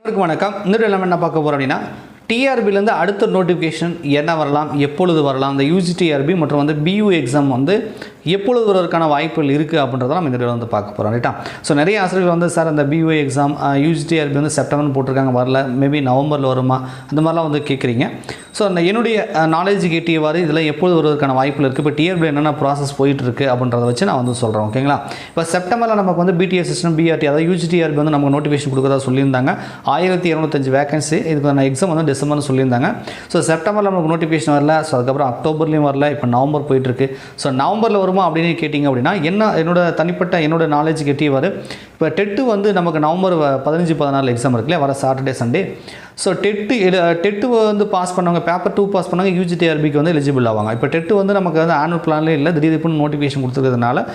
வணக்கம். இந்த வீடியோல நம்ம என்ன பார்க்க போறோம் அப்படின்னா டிஆர்பில இருந்து அடுத்த நோட்டிஃபிகேஷன் என்ன வரலாம், எப்பொழுது வரலாம், இந்த யூஜிடிஆர்பி மற்றும் வந்து பியூ எக்ஸாம் வந்து எப்பொழுது வருவதற்கான வாய்ப்புகள் இருக்குது அப்படின்றத நம்ம இந்த வீடியோவில் வந்து பார்க்க போகிறோம். ரைட்டா? ஸோ நிறைய ஆசிரியர்கள் வந்து சார் அந்த பியூ எக்ஸாம் யூஜிடிஆர்பி வந்து செப்டம்பர்னு போட்டிருக்காங்க, வரல, மேபி நவம்பரில் வருமா, அந்த மாதிரிலாம் வந்து கேட்குறீங்க. ஸோ அந்த என்னுடைய நாலேஜுக்கு எட்டியவாறு இதில் எப்பொழுது வருவதற்கான வாய்ப்புகள் இருக்குது, இப்போ டிஆர்பியில் என்னென்ன ப்ராசஸ் போயிட்டு இருக்குது அப்படின்றத வச்சு நான் வந்து சொல்கிறேன். ஓகேங்களா? இப்போ செப்டம்பரில் நமக்கு வந்து பிடிஎஸ் சிஸ்டம் பிஆர்டி அதாவது யூஜிடிஆர்பி வந்து நமக்கு நோட்டிஃபிகேஷன் கொடுக்குறதா சொல்லியிருந்தாங்க. 1225 வேகன்சி, இதுக்கான எக்ஸாம் வந்து டிசம்பர்னு சொல்லியிருந்தாங்க. ஸோ செப்டம்பரில் நமக்கு நோட்டிஃபிகேஷன் வரல. ஸோ அதுக்கப்புறம் அக்டோபர்லேயும் வரல, இப்போ நவம்பர் போயிட்டுருக்கு. ஸோ நவம்பரில் வருமா அப்படின்னு கேட்டிங்க அப்படின்னா என்னோட நாலேஜுக்கு எட்டியவாறு இப்போ டெட்டு வந்து நமக்கு நவம்பர் 15-14 எக்ஸாம் இருக்குல்ல, வர சாட்டர்டே சண்டே. ஸோ டெட்டு வந்து பாஸ் பண்ணவங்க, பேப்பர் 2 பாஸ் பண்ணவங்க யூஜிடிஆர்பிக்கு வந்து எலிஜிபிள் ஆவாங்க. இப்போ டெட்டு வந்து நமக்கு வந்து ஆனுவல் பிளான்லேயே இல்லை, திடீர்னு நோட்டிஃபிகேஷன் கொடுத்துருக்கிறதுனால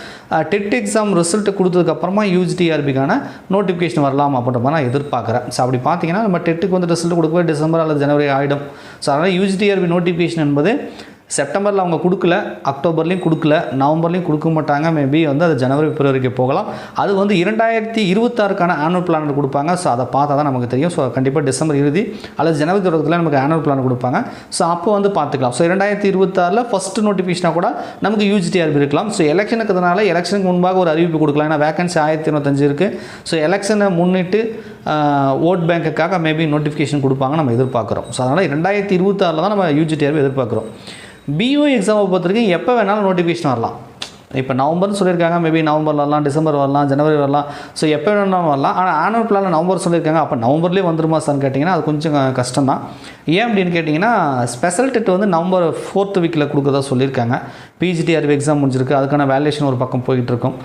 டெட் எக்ஸாம் ரிசல்ட் கொடுத்ததுக்கப்புறமா யூஜிடிஆர்பிக்கான நோட்டிஃபிகேஷன் வரலாம் அப்படின்ற மாதிரி நான் எதிர்பார்க்குறேன். ஸோ அப்படி பார்த்தீங்கன்னா நம்ம டெட்டுக்கு வந்து ரிசல்ட் கொடுக்கவே டிசம்பர் அல்லது ஜனவரி ஆகிடும். ஸோ அதனால் யூஜிடிஆர்பி நோட்டிஃபிகேஷன் என்பது செப்டம்பரில் அவங்க கொடுக்கல, அக்டோபர்லேயும் கொடுக்கல, நவம்பர்லேயும் கொடுக்க மாட்டாங்க. மேபி வந்து அது ஜனவரி பிப்ரவரிக்கு போகலாம். அது வந்து 2026க்கான ஆனுவல் பிளான் கொடுப்பாங்க. ஸோ அதை பார்த்தா தான் நமக்கு தெரியும். ஸோ கண்டிப்பாக டிசம்பர் இறுதி அல்லது ஜனவரி தொடக்கத்தில் நமக்கு ஆனுவல் பிளான் கொடுப்பாங்க. ஸோ அப்போ வந்து பார்த்துக்கலாம். ஸோ 2026 ஃபஸ்ட்டு நோட்டிஃபிகேஷனாக கூட நமக்கு யூஜிடிஆர்பி இருக்கலாம். ஸோ எலெக்ஷனுக்குனால எலெக்ஷனுக்கு முன்பாக ஒரு அறிவிப்பு கொடுக்கலாம். ஏன்னா வேகன்சி 1025 இருக்குது. ஸோ எலெக்ஷனை முன்னிட்டு ஓட் பேங்க்குக்காக மேபி நோட்டிஃபிகேஷன் கொடுப்பாங்க நம்ம எதிர்பார்க்குறோம். ஸோ அதனால் 2026 தான் நம்ம யூஜிடிஆர்பி எதிர்பார்க்குறோம். பிஓ எக்ஸாமை பொறுத்த வரைக்கும் எப்போ வேணாலும் நோட்டிஃபிகேஷன் வரலாம். இப்போ நவம்பர்னு சொல்லியிருக்காங்க, மேபி நவம்பர் வரலாம், டிசம்பர் வரலாம், ஜனவரி வரலாம். ஸோ எப்போ வேணாலும் வரலாம். ஆனால் ஆனுவல் பிளானில் நவம்பர் சொல்லியிருக்காங்க, அப்போ நவம்பர்லேயே வந்துருமா சார்னு கேட்டிங்கன்னா அது கொஞ்சம் கஷ்டம் தான். ஏன் அப்படின்னு கேட்டிங்கன்னா ஸ்பெஷல் டெட் வந்து நவம்பர் 4th வீக்கில் கொடுக்குறதா சொல்லியிருக்காங்க. பிஜிடிஆர்பி எக்ஸாம் முடிஞ்சிருக்கு, அதுக்கான வேல்யூஷன் ஒரு பக்கம் போயிட்டுருக்கும்.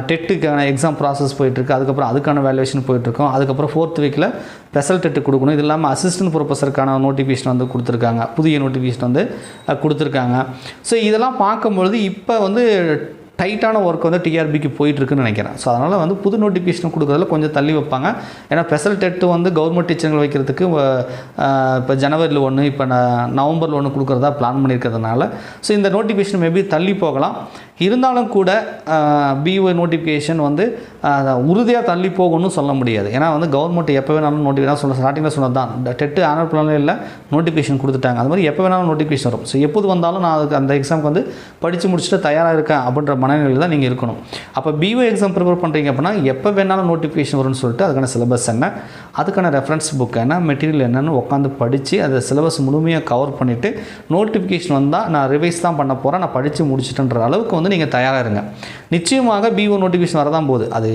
டெட்டுக்கான எக்ஸாம் ப்ராசஸ் போயிட்டுருக்கு, அதுக்கப்புறம் அதுக்கான வேல்யூஷன் போயிட்டுருக்கும். அதுக்கப்புறம் 4th வீக்கில் ஸ்பெஷல் டெட்டு கொடுக்கணும். இது இல்லாமல் அசிஸ்டன்ட் ப்ரொஃபஸருக்கான நோட்டிஃபிகேஷன் வந்து கொடுத்துருக்காங்க, புதிய நோட்டிஃபிகேஷன் வந்து கொடுத்துருக்காங்க. ஸோ இதெல்லாம் பார்க்கும்பொழுது இப்போ வந்து டைட்டான ஒர்க் வந்து டிஆர்பிக்கு போயிட்டுருக்குன்னு நினைக்கிறேன். ஸோ அதனால் வந்து புது நோட்டிஃபிகேஷன் கொடுக்குறதுல கொஞ்சம் தள்ளி வைப்பாங்க. ஏன்னா ஸ்பெஷல் டெட்டு வந்து கவர்மெண்ட் டீச்சர்கள் வைக்கிறதுக்கு இப்போ ஜனவரியில் ஒன்று, இப்போ நவம்பரில் ஒன்று கொடுக்குறதா பிளான் பண்ணியிருக்கிறதுனால ஸோ இந்த நோட்டிஃபிகேஷன் மேபி தள்ளி போகலாம். இருந்தாலும் கூட பிஓ நோட்டிஃபிகேஷன் வந்து உறுதியாக தள்ளி போகணும்னு சொல்ல முடியாது. ஏன்னா வந்து கவர்மெண்ட் எப்போ வேணாலும் நோட்டிஃபிகேஷன் ஸ்டார்டிங்கில் சொன்னது தான், டெட்டு ஆனுவல் பிளானில் இல்லை, நோட்டிஃபிகேஷன் கொடுத்துட்டாங்க. அது மாதிரி எப்போ வேணாலும் நோட்டிஃபிகேஷன் வரும். ஸோ எப்போது வந்தாலும் நான் அதுக்கு அந்த எக்ஸாமுக்கு வந்து படித்து முடிச்சுட்டு தயாராக இருக்கேன் அப்படின்ற மனநிலையில் தான் நீங்கள் இருக்கணும். அப்போ பிஓ எக்ஸாம் ப்ரிப்பேர் பண்ணுறீங்க அப்படின்னா எப்போ வேணாலும் நோட்டிஃபிகேஷன் வரும்னு சொல்லிட்டு அதுக்கான சிலபஸ் என்ன, அதுக்கான ரெஃபரன்ஸ் புக் என்ன, மெட்டீரியல் என்னென்னு உட்காந்து படித்து அதை சிலபஸ் முழுமையாக கவர் பண்ணிவிட்டு நோட்டிஃபிகேஷன் வந்தால் நான் ரிவைஸ் தான் பண்ண போகிறேன், நான் படித்து முடிச்சுட்டுன்ற அளவுக்கு வந்து நீங்கள் தயாராக இருங்க. நிச்சயமாக பிஓ நோட்டிஃபிகேஷன் வரதான் போகுது. அது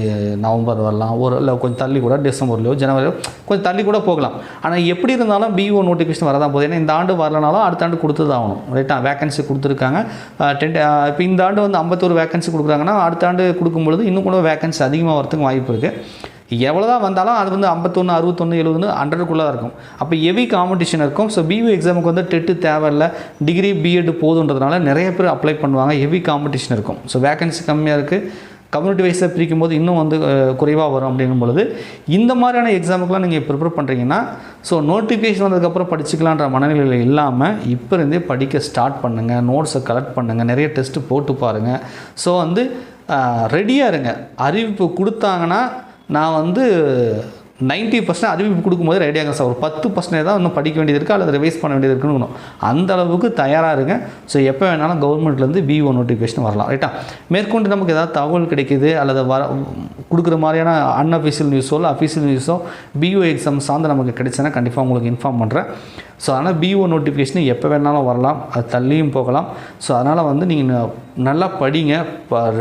நவம்பர் வரலாம், ஒரு இல்லை கொஞ்சம் தள்ளி கூட டிசம்பர்லையோ ஜனவரியோ கொஞ்சம் தள்ளி கூட போகலாம். ஆனால் எப்படி இருந்தாலும் பிஓ நோட்டிஃபிகேஷன் வரதான் போகுது. ஏன்னா இந்த ஆண்டு வரலனாலும் அடுத்த ஆண்டு கொடுத்து தான் ஆகணும். ரைட்டாக வேகன்சி கொடுத்துருக்காங்க. இப்போ இந்த ஆண்டு வந்து 51 வேகன்சி கொடுக்குறாங்கன்னா அடுத்த ஆண்டு கொடுக்கும்பொழுது இன்னும் கூட வேகன்சி அதிகமாக வரதுக்கு வாய்ப்பு இருக்குது. எவ்வளோ தான் வந்தாலும் அது வந்து 51, 61, 70, 100க்குள்ளே தான் இருக்கும். அப்போ ஹெவி காம்படிஷன் இருக்கும். ஸோ பிஓ எக்ஸாமுக்கு வந்து டெட்டு தேவையில்லை, டிகிரி பிஎட் போதுன்றதுனால நிறைய பேர் அப்ளை பண்ணுவாங்க. ஹெவி காம்படிஷன் இருக்கும். ஸோ வேகன்சி கம்மியாக இருக்குது, கம்யூனிட்டி வைஸாக பிரிக்கும் போது இன்னும் வந்து குறைவாக வரும். அப்படிங்கும் பொழுது இந்த மாதிரியான எக்ஸாமுக்கெலாம் நீங்கள் ப்ரிப்பேர் பண்ணுறீங்கன்னா ஸோ நோட்டிஃபிகேஷன் வந்ததுக்கப்புறம் படிச்சுக்கலான்ற மனநிலையில் இல்லாமல் இப்போ இருந்தே படிக்க ஸ்டார்ட் பண்ணுங்கள், நோட்ஸை கலெக்ட் பண்ணுங்கள், நிறைய டெஸ்ட்டு போட்டு பாருங்கள். ஸோ வந்து ரெடியாக இருங்க. அறிவிப்பு கொடுத்தாங்கன்னா நான் வந்து 90% அறிவிப்பு கொடுக்கும்போது ரெடியாங்க சார், ஒரு 10% தான் இன்னும் படிக்க வேண்டியது இருக்குது அல்லது ரிவைஸ் பண்ண வேண்டியது இருக்குன்னு அந்த அளவுக்கு தயாராக இருங்க. ஸோ எப்போ வேணாலும் கவர்மெண்ட்லேருந்து பிஓ நோட்டிஃபிகேஷன் வரலாம். ரைட்டா? மேற்கொண்டு நமக்கு ஏதாவது தகவல் கிடைக்கிது அல்லது கொடுக்குற மாதிரியான அன்அஃபிஷியல் நியூஸோ இல்லை அஃபிஷியல் நியூஸோ பிஓ எக்ஸாம் சார்ந்து நமக்கு கிடைச்சேன்னா கண்டிப்பாக உங்களுக்கு இன்ஃபார்ம் பண்ணுறேன். ஸோ அதனால் பிஓ நோட்டிஃபிகேஷன் எப்போ வேணாலும் வரலாம், அது தள்ளியும் போகலாம். ஸோ அதனால் வந்து நீங்கள் நல்லா படிங்க,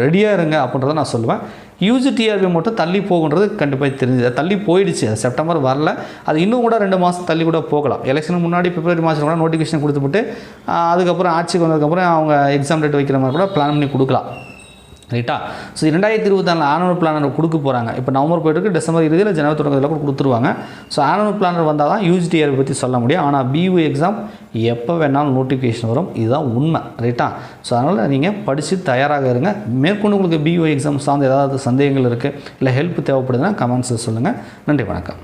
ரெடியாக இருங்க அப்படின்றத நான் சொல்லுவேன். யூஜிடிஆர்பி மட்டும் தள்ளி போகுன்றது கண்டிப்பாக தெரிஞ்சது, தள்ளி போயிடுச்சு. அது செப்டம்பர் வரல, அது இன்னும் கூட 2 மாதம் தள்ளி கூட போகலாம். எலெக்ஷனுக்கு முன்னாடி பிப்ரவரி மாதம் கூட நோட்டிஃபிகேஷன் கொடுத்துட்டு அதுக்கப்புறம் ஆட்சிக்கு வந்ததுக்கப்புறம் அவங்க எக்ஸாம் டேட் வைக்கிற மாதிரி கூட பிளான் பண்ணி கொடுக்கலாம். ரைட்டா? ஸோ 2024 ஆனுவல் பிளானர் கொடுக்க போகிறாங்க. இப்போ நவம்பர் போய்ட்டு டிசம்பர் இறுதியில் ஜனவரி தொடக்கத்தில் கூட கொடுத்துருவாங்க. ஸோ ஆனுவல் பிளானர் வந்தால் தான் யூஜிடிஆர்பி பற்றி சொல்ல முடியும். ஆனால் பியூ எக்ஸாம் எப்போ வேணாலும் நோட்டிஃபிகேஷன் வரும், இதுதான் உண்மை. ரைட்டா? ஸோ அதனால் நீங்கள் படித்து தயாராக இருங்க. மேற்கொண்டு உங்களுக்கு பியூ எக்ஸாம் சார்ந்து ஏதாவது சந்தேகங்கள் இருக்குது இல்லை ஹெல்ப் தேவைப்படுதுன்னா கமெண்ட்ஸில் சொல்லுங்கள். நன்றி, வணக்கம்.